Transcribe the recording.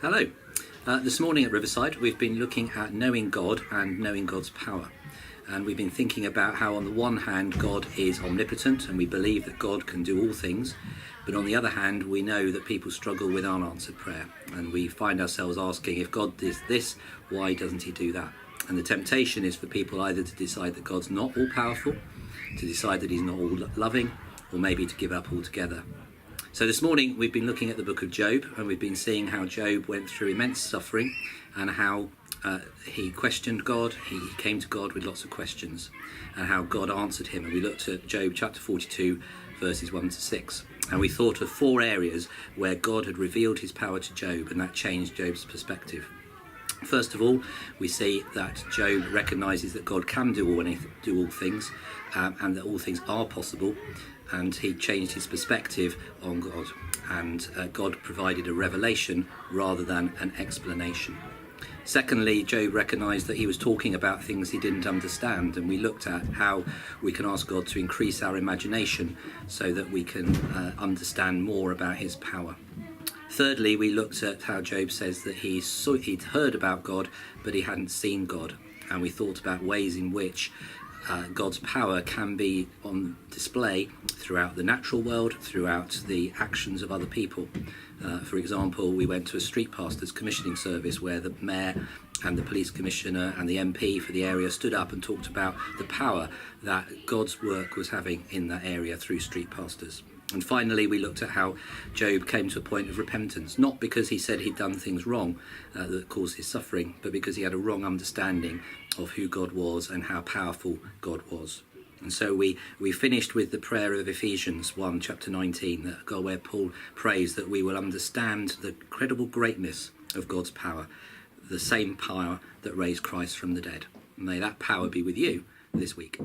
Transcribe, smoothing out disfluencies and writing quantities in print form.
Hello. This morning at Riverside we've been looking at knowing God and knowing God's power. And we've been thinking about how on the one hand God is omnipotent and we believe that God can do all things. But on the other hand we know that people struggle with unanswered prayer. And we find ourselves asking, if God does this, why doesn't he do that? And the temptation is for people either to decide that God's not all powerful, to decide that he's not all loving, or maybe to give up altogether. So this morning we've been looking at the book of Job, and we've been seeing how Job went through immense suffering and how he questioned God. He came to God with lots of questions and how God answered him. And we looked at Job chapter 42 verses 1 to 6, and we thought of 4 areas where God had revealed his power to Job, and that changed Job's perspective. First of all, we see that Job recognises that God can do all things, and that all things are possible, and he changed his perspective on God, and God provided a revelation rather than an explanation. Secondly, Job recognised that he was talking about things he didn't understand, and we looked at how we can ask God to increase our imagination so that we can understand more about his power. Thirdly, we looked at how Job says that he'd heard about God, but he hadn't seen God. And we thought about ways in which God's power can be on display throughout the natural world, throughout the actions of other people. For example, we went to a street pastor's commissioning service where the mayor and the police commissioner and the MP for the area stood up and talked about the power that God's work was having in that area through street pastors. And finally, we looked at how Job came to a point of repentance, not because he said he'd done things wrong that caused his suffering, but because he had a wrong understanding of who God was and how powerful God was. And so we finished with the prayer of Ephesians 1, chapter 19, where Paul prays that we will understand the incredible greatness of God's power, the same power that raised Christ from the dead. May that power be with you this week.